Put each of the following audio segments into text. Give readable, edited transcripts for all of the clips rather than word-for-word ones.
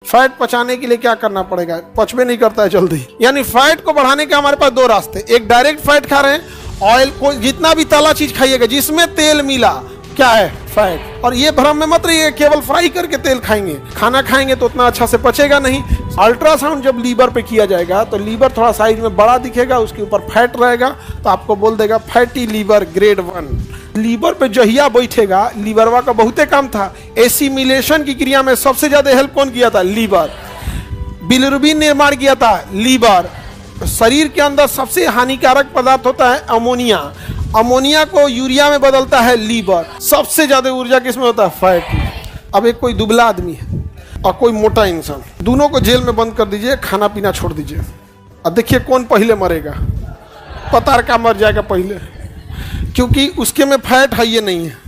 Fat पचाने के लिए क्या करना पड़ेगा? पचवे नहीं करता है जल्दी। यानी फैट को बढ़ाने के हमारे पास दो रास्ते, एक डायरेक्ट फैट खा रहे हैं, ऑयल को जितना भी तला चीज खाइएगा जिसमें तेल मिला क्या है? फैट। और ये भ्रम में मत रहिए केवल फ्राई करके तेल खाएंगे, खाना खाएंगे तो उतना अच्छा से पचेगा नहीं। अल्ट्रासाउंड जब लीवर पे किया जाएगा तो लीवर थोड़ा साइज में बड़ा दिखेगा, उसके ऊपर फैट रहेगा तो आपको बोल देगा फैटी लीवर ग्रेड 1। लीवर पे जहिया बैठेगा, लीवरवा का बहुते काम था, एसिमिलेशन की क्रिया में सबसे ज्यादा हेल्प कौन किया था? लीवर। बिलिरुबिन निर्माण किया था लीवर। शरीर के अंदर सबसे हानिकारक पदार्थ होता है अमोनिया, अमोनिया को यूरिया में बदलता है लीवर। सबसे ज्यादा ऊर्जा किसमें होता है? फैट में। अब एक कोई दुबला आदमी है और कोई मोटा इंसान, दोनों को जेल में बंद कर दीजिए, खाना पीना छोड़ दीजिए, अब देखिए कौन पहले मरेगा? पतार का मर जाएगा पहले, क्योंकि उसके में फैट है ये नहीं है।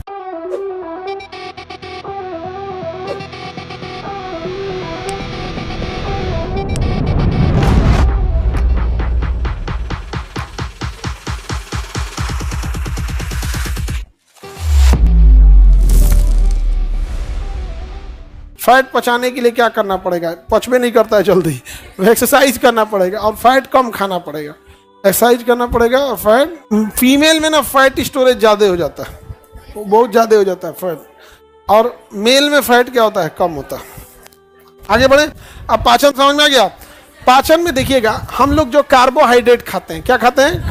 फैट पचाने के लिए क्या करना पड़ेगा? पचवे नहीं करता है जल्दी, एक्सरसाइज करना पड़ेगा और फैट कम खाना पड़ेगा, एक्सरसाइज करना पड़ेगा। और फैट फीमेल में ना फैट स्टोरेज ज़्यादा हो जाता है, वो बहुत ज़्यादा हो जाता है फैट, और मेल में फैट क्या होता है? कम होता है। आगे बढ़े। अब पाचन समझ में आ गया? पाचन में देखिएगा हम लोग जो कार्बोहाइड्रेट खाते हैं, क्या खाते हैं?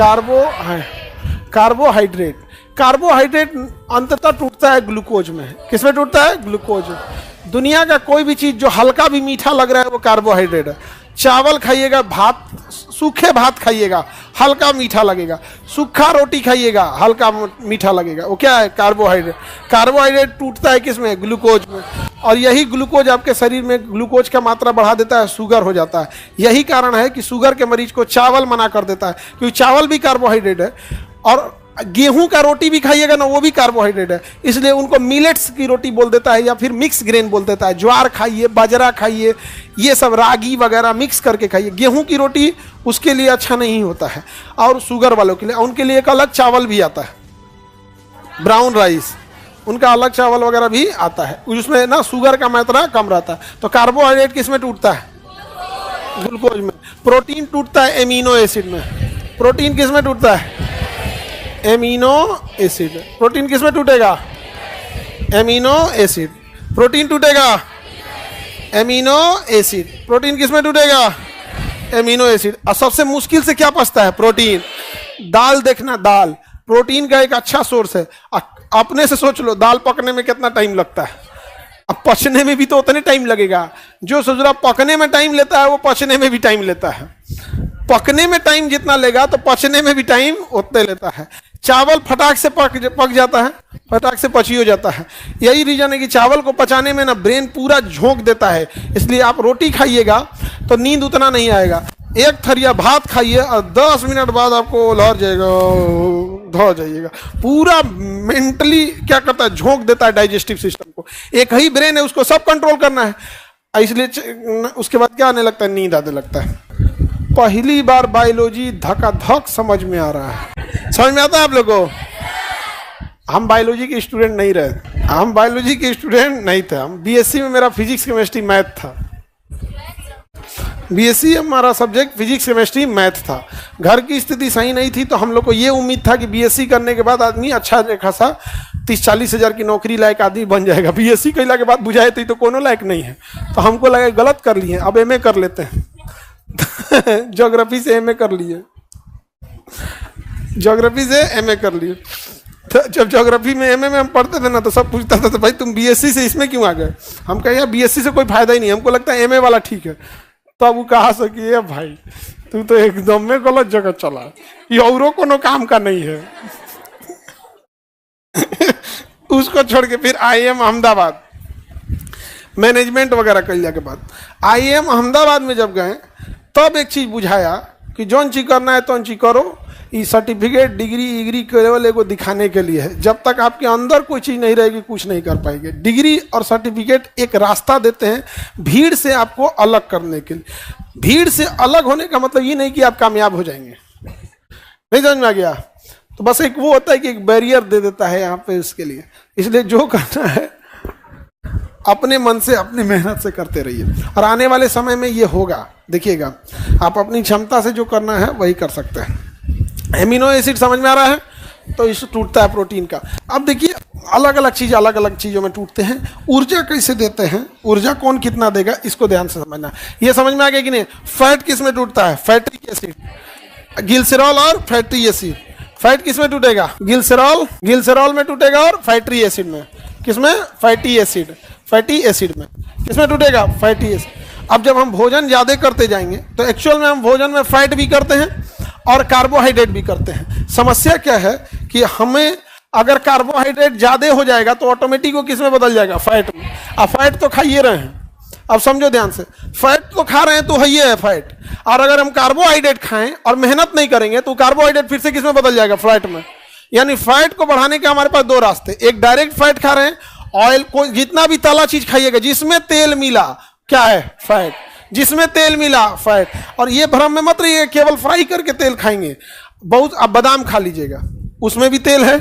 कार्बोहाइड्रेट। कार्बोहाइड्रेट अंततः टूटता है ग्लूकोज में। किसमें टूटता है? ग्लूकोज। दुनिया का कोई भी चीज जो हल्का भी मीठा लग रहा है वो कार्बोहाइड्रेट है। चावल खाइएगा, भात, सूखे भात खाइएगा, हल्का मीठा लगेगा, सूखा रोटी खाइएगा, हल्का मीठा लगेगा, वो क्या है? कार्बोहाइड्रेट। कार्बोहाइड्रेट टूटता है किसमें? ग्लूकोज में। और यही ग्लूकोज आपके शरीर में ग्लूकोज का मात्रा बढ़ा देता है, शुगर हो जाता है। यही कारण है कि शुगर के मरीज को चावल मना कर देता है, क्योंकि चावल भी कार्बोहाइड्रेट है। और गेहूं का रोटी भी खाइएगा ना, वो भी कार्बोहाइड्रेट है, इसलिए उनको मिलेट्स की रोटी बोल देता है या फिर मिक्स ग्रेन बोल देता है। ज्वार खाइए, बाजरा खाइए, ये सब रागी वगैरह मिक्स करके खाइए। गेहूं की रोटी उसके लिए अच्छा नहीं होता है, और शुगर वालों के लिए उनके लिए एक अलग चावल भी आता है, ब्राउन राइस, उनका अलग चावल वगैरह भी आता है, उसमें ना शुगर का मात्रा कम रहता है। तो कार्बोहाइड्रेट किस में टूटता है? ग्लूकोज में। प्रोटीन टूटता है एमिनो एसिड में। प्रोटीन किस में टूटता है? Amino acid. प्रोटीन किस में टूटेगा? Amino acid. प्रोटीन टूटेगा एमिनो एसिड। प्रोटीन किस में टूटेगा? Amino acid. और सबसे मुश्किल से क्या पचता है? प्रोटीन। दाल देखना, दाल प्रोटीन का एक अच्छा सोर्स है। अपने से सोच लो दाल पकने में कितना टाइम लगता है, अब पचने में भी तो उतने टाइम लगेगा। जो सोच रहा पकने में टाइम लेता है वो पचने में भी टाइम लेता है। पकने में टाइम जितना लेगा तो पचने में भी टाइम उतने लेता है। चावल फटाक से पक जाता है, फटाक से पची हो जाता है। यही रीजन है कि चावल को पचाने में ना ब्रेन पूरा झोंक देता है, इसलिए आप रोटी खाइएगा तो नींद उतना नहीं आएगा। एक थरिया भात खाइए और 10 मिनट बाद आपको लहर जाएगा, धो जाइएगा। पूरा मेंटली क्या करता है? झोंक देता है डाइजेस्टिव सिस्टम को। एक ही ब्रेन है, उसको सब कंट्रोल करना है, इसलिए उसके बाद क्या आने लगता है? नींद आने लगता है। पहली बार बायोलॉजी धकाधक समझ में आ रहा है। समझ में आता है आप लोगों को? हम बायोलॉजी के स्टूडेंट नहीं रहे, हम बायोलॉजी के स्टूडेंट नहीं थे। हम बीएससी में मेरा फिजिक्स केमिस्ट्री मैथ था। बीएससी हमारा सब्जेक्ट फिजिक्स केमिस्ट्री मैथ था। घर की स्थिति सही नहीं थी तो हम लोग को ये उम्मीद था कि बीएससी करने के बाद आदमी अच्छा खासा 30-40 हज़ार की नौकरी लायक आदमी बन जाएगा। बीएससी कैला के बाद बुझाए तो कोनो लायक नहीं है, तो हमको लगा गलत कर लिए, अब एमए कर लेते हैं। ज्योग्राफी से एमए कर लिए, ज्योग्राफी से एमए कर लिए। तो जब ज्योग्राफी में एमए में हम पढ़ते थे ना तो सब पूछता था तो भाई तुम बीएससी से इसमें क्यों आ गए? हम कहे यार बीएससी से कोई फायदा ही नहीं, हमको लगता है एमए वाला ठीक है। तो अब वो कहा सकी है भाई तू तो एकदम में गलत जगह चला, ये औरों कोनो काम का नहीं है। उसको छोड़ के फिर आईएम अहमदाबाद मैनेजमेंट वगैरह कर लिया के बाद आईएम अहमदाबाद में जब गए तब एक चीज बुझाया कि जौन चीज करना है तो चीज करो। ये सर्टिफिकेट डिग्री केवल एगो दिखाने के लिए है। जब तक आपके अंदर कोई चीज नहीं रहेगी कुछ नहीं कर पाएंगे। डिग्री और सर्टिफिकेट एक रास्ता देते हैं भीड़ से आपको अलग करने के लिए। भीड़ से अलग होने का मतलब ये नहीं कि आप कामयाब हो जाएंगे, नहीं समझ में आ गया? तो बस एक वो होता है कि एक बैरियर दे देता है यहाँ पे उसके लिए। इसलिए जो करना है अपने मन से अपनी मेहनत से करते रहिए और आने वाले समय में ये होगा, देखिएगा। आप अपनी क्षमता से जो करना है वही कर सकते हैं। एमिनो एसिड समझ में आ रहा है, तो इस टूटता है प्रोटीन का। अब देखिए अलग अलग चीज़ों में टूटते हैं। ऊर्जा कैसे देते हैं, ऊर्जा कौन कितना देगा, इसको ध्यान से समझना। ये समझ में आ गया कि नहीं? फैट किस में टूटता है? फैटिक एसिड, ग्लिसरॉल और फैटी एसिड। फैट किस में टूटेगा? ग्लिसरॉल में टूटेगा और फैटी एसिड में। किसमें? फैटी एसिड में। किसमें टूटेगा? Fatty acid. अब जब हम भोजन ज़्यादा करते जाएंगे तो एक्चुअल में हम भोजन में फैट भी करते हैं और कार्बोहाइड्रेट भी करते हैं। समस्या क्या है कि हमें अगर कार्बोहाइड्रेट ज़्यादा हो जाएगा तो ऑटोमेटिक वो किस में बदल जाएगा? फैट में। अब फैट तो खाइए रहे हैं, अब समझो ध्यान से, फैट तो खा रहे हैं तो है, ये है फैट। और अगर हम कार्बोहाइड्रेट खाएं और मेहनत नहीं करेंगे तो कार्बोहाइड्रेट फिर से किस में बदल जाएगा? फैट में। यानी फैट को बढ़ाने के हमारे पास दो रास्ते, एक डायरेक्ट फैट खा रहे हैं, ऑयल को जितना भी तला चीज खाइएगा जिसमें तेल मिला, क्या है? फैट। जिसमें तेल मिला, फैट। और ये भ्रम में मत रहिए केवल फ्राई करके तेल खाएंगे। बहुत, आप बादाम खा लीजिएगा उसमें भी तेल है,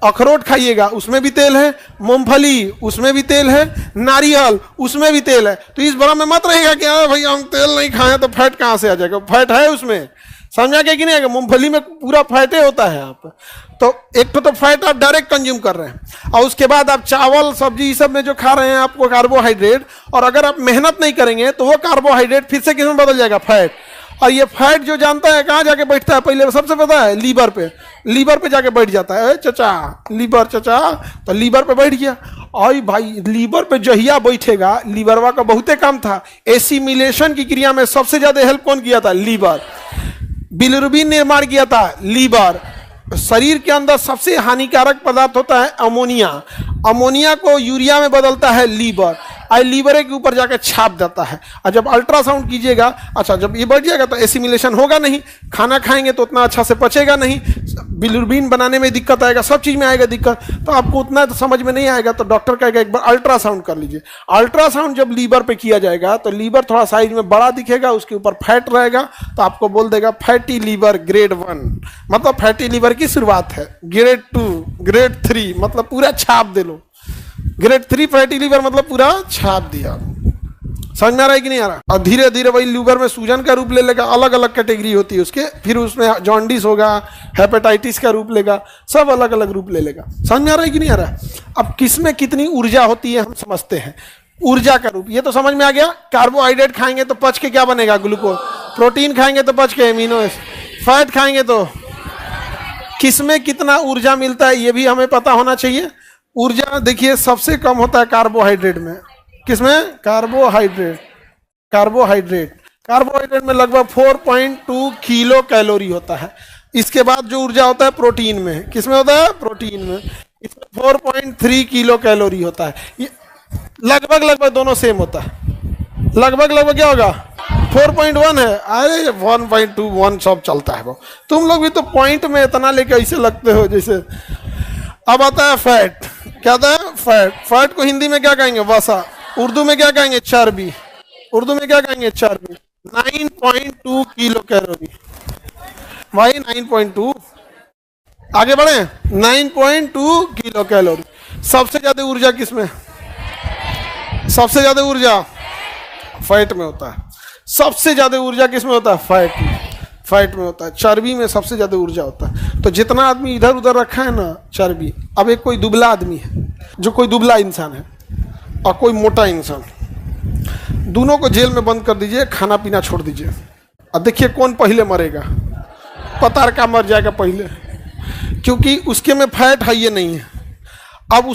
अखरोट खाइएगा उसमें भी तेल है, मूंगफली उसमें भी तेल है, नारियल उसमें भी तेल है। तो इस भ्रम में मत रहेगा कि हाँ भाई हम तेल नहीं खाएं तो फैट कहाँ से आ जाएगा? फैट है उसमें, समझा क्या कि नहीं? मूंगफली में पूरा फैटे होता है। आप तो एक तो फैट आप डायरेक्ट कंज्यूम कर रहे हैं और उसके बाद आप चावल सब्जी ये सब में जो खा रहे हैं आपको कार्बोहाइड्रेट, और अगर आप मेहनत नहीं करेंगे तो वो कार्बोहाइड्रेट फिर से किस में बदल जाएगा? फैट। और ये फैट जो जानता है कहाँ जाके बैठता है? पहले सबसे पता है लीवर पे जाके बैठ जाता है। चचा लीवर, चचा तो लीवर पे बैठ गया। और भाई लीवर पे जहिया बैठेगा, लीवरवा का बहुते काम था, एसिमिलेशन की क्रिया में सबसे ज्यादा हेल्प कौन किया था? लीवर। बिलिरुबिन निर्माण किया था लीवर। शरीर के अंदर सबसे हानिकारक पदार्थ होता है अमोनिया, अमोनिया को यूरिया में बदलता है लीवर, और लीवर के ऊपर जाकर छाप देता है। और जब अल्ट्रासाउंड कीजिएगा, अच्छा जब ये बढ़ जाएगा तो एसिमिलेशन होगा नहीं, खाना खाएंगे तो उतना अच्छा से पचेगा नहीं, बिलिरुबिन बनाने में दिक्कत आएगा, सब चीज में आएगा दिक्कत। तो आपको उतना तो समझ में नहीं आएगा, तो डॉक्टर कहेगा एक बार अल्ट्रासाउंड कर लीजिए। अल्ट्रासाउंड जब लीवर पे किया जाएगा तो लीवर थोड़ा साइज में बड़ा दिखेगा, उसके ऊपर फैट रहेगा, तो आपको बोल देगा फैटी लीवर ग्रेड 1, मतलब फैटी लीवर की शुरुआत है। ग्रेड 2, ग्रेड 3 मतलब पूरा छाप दे लो। ग्रेड 3 फैटी लीवर मतलब पूरा छाप दिया। समझ में आ रहा है कि नहीं आ रहा? और धीरे धीरे वही लीवर में सूजन का रूप ले लेगा, अलग अलग कैटेगरी होती है उसके, फिर उसमें जॉन्डिस होगा, हेपेटाइटिस का रूप लेगा, सब अलग अलग रूप ले लेगा। समझ में आ रहा है कि नहीं आ रहा? अब किसमें कितनी ऊर्जा होती है हम समझते हैं। ऊर्जा का रूप ये तो समझ में आ गया। कार्बोहाइड्रेट खाएंगे तो पच के क्या बनेगा? ग्लूकोज। प्रोटीन खाएंगे तो पच के एमिनो एसिड। फैट खाएंगे तो किसमें कितना ऊर्जा मिलता है ये भी हमें पता होना चाहिए। ऊर्जा देखिए सबसे कम होता है कार्बोहाइड्रेट में। किसमें? कार्बोहाइड्रेट में लगभग 4.2 किलो कैलोरी होता है। इसके बाद जो ऊर्जा होता है प्रोटीन में, किसमें होता है? प्रोटीन में। इसमें 4.3 किलो कैलोरी होता है। ये लगभग दोनों सेम होता है। लगभग क्या होगा? 4.1 है। अरे 1.21 सब चलता है वो। तुम लोग भी तो पॉइंट में इतना लेके ऐसे लगते हो जैसे। अब आता है फैट। क्या आता है? फैट को हिंदी में क्या कहेंगे? वसा। उर्दू में क्या कहेंगे? चर्बी। 9.2 किलो कैलोरी। भाई 9.2, आगे बढ़े। 9.2 किलो कैलोरी। सबसे ज्यादा ऊर्जा किसमें? सबसे ज्यादा ऊर्जा फैट में होता है। सबसे ज्यादा ऊर्जा किसमें होता है? फैट में होता है। चर्बी में सबसे ज्यादा ऊर्जा होता है। तो जितना आदमी इधर उधर रखा है ना चर्बी, अब एक कोई दुबला आदमी है, जो कोई दुबला इंसान है और कोई मोटा इंसान, दोनों को जेल में बंद कर दीजिए, खाना पीना छोड़ दीजिए, अब देखिए कौन पहले मरेगा। पतार का मर जाएगा पहले, क्योंकि उसके में फैट है ये नहीं है। अब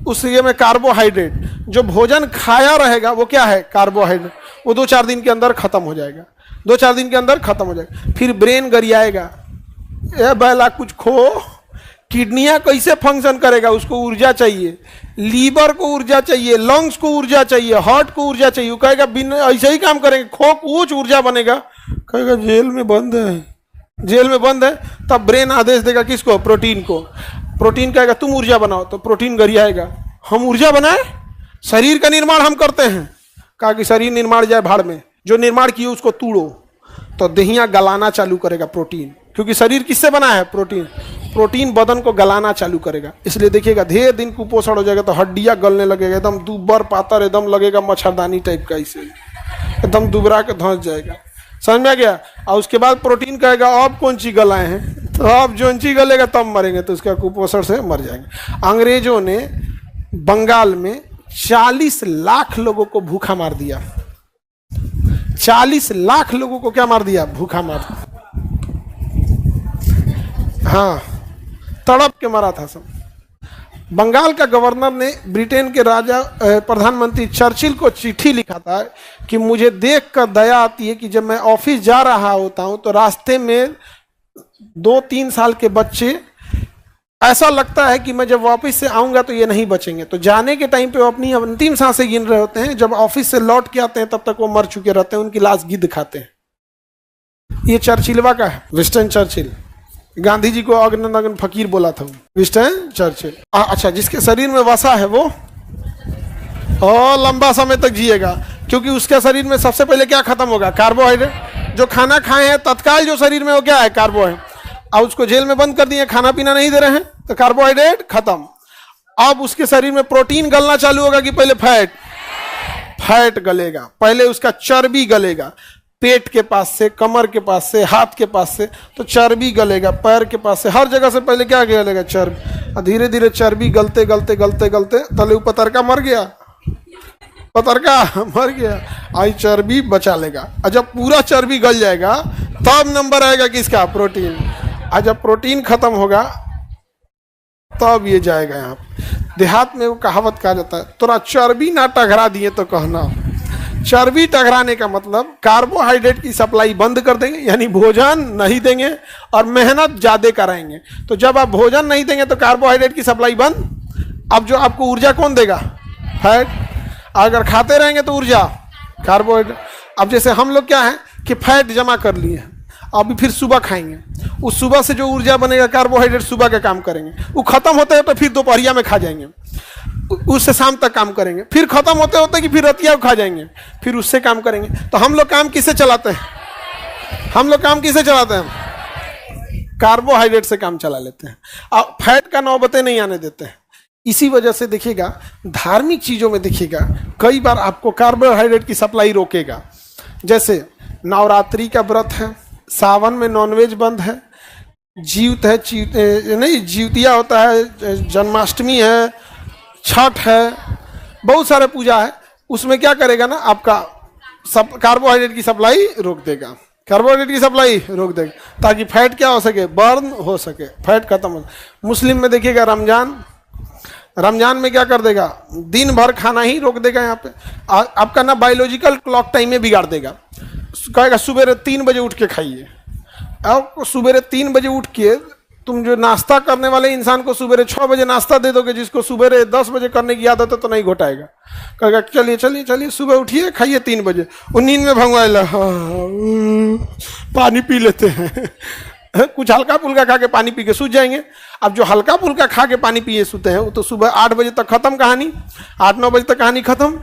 उसके में कार्बोहाइड्रेट, जो भोजन खाया रहेगा वो क्या है? कार्बोहाइड्रेट। वो 2-4 दिन के अंदर खत्म हो जाएगा। 2-4 दिन के अंदर खत्म हो जाएगा। फिर ब्रेन गरियाएगा, ए बैला कुछ खो। किडनियां कैसे फंक्शन करेगा? उसको ऊर्जा चाहिए, लीवर को ऊर्जा चाहिए, लंग्स को ऊर्जा चाहिए, हार्ट को ऊर्जा चाहिए। वो कहेगा बिना ऐसे ही काम करेंगे, खो कुछ ऊर्जा बनेगा। कहेगा जेल में बंद है। तब ब्रेन आदेश देगा किसको? प्रोटीन को। प्रोटीन कहेगा तुम ऊर्जा बनाओ, तो प्रोटीन गरियाएगा, हम ऊर्जा बनाए, शरीर का निर्माण हम करते हैं। कहा कि शरीर निर्माण जाए भाड़ में, जो निर्माण किए उसको तोड़ो। तो देहियां गलाना चालू करेगा प्रोटीन। क्योंकि शरीर किससे बना है? प्रोटीन। प्रोटीन बदन को गलाना चालू करेगा, इसलिए देखिएगा ढेर दिन कुपोषण हो जाएगा तो हड्डियां गलने लगेगा, एकदम दुब्बर पातर, एकदम लगेगा मच्छरदानी टाइप का, इसे एकदम दुबरा के धंस जाएगा। समझ में आ गया? और उसके बाद प्रोटीन कहेगा अब कौन सी गलाए हैं, तो अब जो ची गलेगा तब मरेंगे, तो उसका कुपोषण से मर जाएंगे। अंग्रेजों ने बंगाल में 40 लाख लोगों को भूखा मार दिया। 40 लाख लोगों को क्या मार दिया? भूखा मार दिया। हाँ, तड़प के मरा था सब। बंगाल का गवर्नर ने ब्रिटेन के राजा प्रधानमंत्री चर्चिल को चिट्ठी लिखा था कि मुझे देखकर दया आती है कि जब मैं ऑफिस जा रहा होता हूं तो रास्ते में 2-3 साल के बच्चे, ऐसा लगता है कि मैं जब वापस से आऊंगा तो ये नहीं बचेंगे। तो जाने के टाइम पे वो अपनी अंतिम सांसें गिन रहे होते हैं, जब ऑफिस से लौट के आते हैं तब तक वो मर चुके रहते हैं, उनकी लाश गिद्ध खाते हैं। ये चर्चिलवा का है, विंस्टन चर्चिल। गांधी जी को अग्न फकीर बोला था विंस्टन चर्चिल। अच्छा, जिसके शरीर में वसा है वो और लंबा समय तक जिएगा, क्योंकि उसके शरीर में सबसे पहले क्या खत्म होगा? कार्बोहाइड्रेट। जो खाना खाए हैं तत्काल जो शरीर में वो क्या है? कार्बोहाइड्रेट। और उसको जेल में बंद कर दिए, खाना पीना नहीं दे रहे हैं, तो कार्बोहाइड्रेट खत्म। अब उसके शरीर में प्रोटीन गलना चालू होगा कि पहले फैट गलेगा, पहले उसका चर्बी गलेगा, पेट के पास से, कमर के पास से, हाथ के पास से, तो चर्बी गलेगा, पैर के पास से, हर जगह से पहले क्या गलेगा? चर्बी। धीरे धीरे चर्बी गलते गलते गलते गलते तले पतरका मर गया, पतरका मर गया, आई चर्बी बचा लेगा। और जब पूरा चर्बी गल जाएगा तब नंबर आएगा किसका? प्रोटीन। और जब प्रोटीन खत्म होगा तब ये जाएगा यहाँ। देहात में वो कहावत कहा जाता है, तोरा चर्बी ना टघरा दिए तो कहना। चर्बी टघराने का मतलब कार्बोहाइड्रेट की सप्लाई बंद कर देंगे, यानी भोजन नहीं देंगे और मेहनत ज्यादा कराएंगे। तो जब आप भोजन नहीं देंगे तो कार्बोहाइड्रेट की सप्लाई बंद। अब जो आपको ऊर्जा कौन देगा? फैट। अगर खाते रहेंगे तो ऊर्जा कार्बोहाइड्रेट। अब जैसे हम लोग क्या है कि फैट जमा कर लिए, अभी फिर सुबह खाएंगे, उस सुबह से जो ऊर्जा बनेगा कार्बोहाइड्रेट सुबह का काम करेंगे, वो खत्म होते हैं तो फिर दोपहरिया में खा जाएंगे, उससे शाम तक काम करेंगे, फिर खत्म होते होते कि फिर रतिया खा जाएंगे, फिर उससे काम करेंगे। तो हम लोग काम किससे चलाते हैं? हम लोग काम किससे चलाते हैं? कार्बोहाइड्रेट से काम चला लेते हैं और फैट का नौबते नहीं आने देते हैं। इसी वजह से देखिएगा धार्मिक चीजों में देखिएगा कई बार आपको कार्बोहाइड्रेट की सप्लाई रोकेगा। जैसे नवरात्रि का व्रत है, सावन में नॉनवेज बंद है, जीवतिया होता है, जन्माष्टमी है, छठ है, बहुत सारे पूजा है, उसमें क्या करेगा ना, आपका सब कार्बोहाइड्रेट की सप्लाई रोक देगा, कार्बोहाइड्रेट की सप्लाई रोक देगा, ताकि फैट क्या हो सके? बर्न हो सके, फैट खत्म हो। मुस्लिम में देखिएगा रमजान में क्या कर देगा? दिन भर खाना ही रोक देगा। यहाँ पे आपका ना बायोलॉजिकल क्लॉक टाइम में बिगाड़ देगा, कहेगा सुबह 3 बजे उठ के खाइए। अब सुबह 3 बजे उठ के तुम जो नाश्ता करने वाले इंसान को सुबह 6 बजे नाश्ता दे दोगे, जिसको सुबह 10 बजे करने की आदत है तो नहीं घोटाएगा, कहेगा चलिए चलिए चलिए सुबह उठिए खाइए 3 बजे। वो नींद में भंगवाएगा, पानी पी लेते हैं, कुछ हल्का फुल्का खा के पानी पी के सूझ जाएंगे। अब जो हल्का फुल्का खा के पानी पिए सूते हैं वो तो सुबह 8 बजे तक खत्म कहानी, 8-9 बजे तक कहानी खत्म।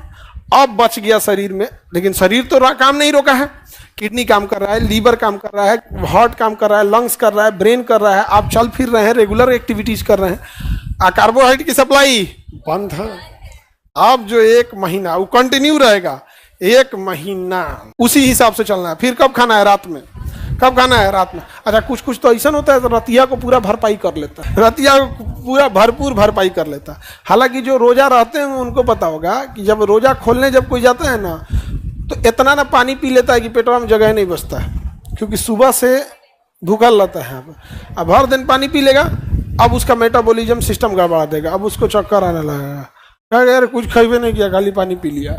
अब बच गया शरीर में, लेकिन शरीर तो काम नहीं रोका है, किडनी काम कर रहा है, लीवर काम कर रहा है, हार्ट काम कर रहा है, लंग्स कर रहा है, ब्रेन कर रहा है, आप चल फिर रहे हैं, रेगुलर एक्टिविटीज कर रहे हैं, कार्बोहाइड्रेट की सप्लाई बंद है। अब जो 1 महीना वो कंटिन्यू रहेगा, 1 महीना उसी हिसाब से चलना है। फिर कब खाना है? रात में। कब खाना है? रात में। अच्छा, कुछ तो ऐसा होता है तो रतिया को पूरा भरपाई कर लेता है, रतिया को पूरा भरपूर भरपाई कर लेता है। हालांकि जो रोजा रहते हैं उनको पता होगा कि जब रोजा खोलने जब कोई जाता है ना, तो इतना ना पानी पी लेता है कि पेटवा में जगह नहीं बचता है, क्योंकि सुबह से भूखल रहता है। अब हर दिन पानी पी लेगा, अब उसका मेटाबॉलिज्म सिस्टम गड़बड़ा देगा, अब उसको चक्कर आने लगेगा, कहेगा यार कुछ खाइए नहीं किया, खाली पानी पी लिया।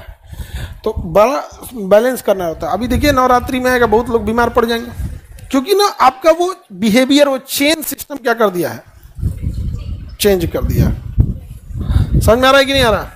तो बड़ा बैलेंस करना होता है। अभी देखिए नवरात्रि में आएगा, बहुत लोग बीमार पड़ जाएंगे, क्योंकि ना आपका वो बिहेवियर, वो चेन सिस्टम क्या कर दिया है? चेंज कर दिया। समझ में आ रहा है कि नहीं आ रहा?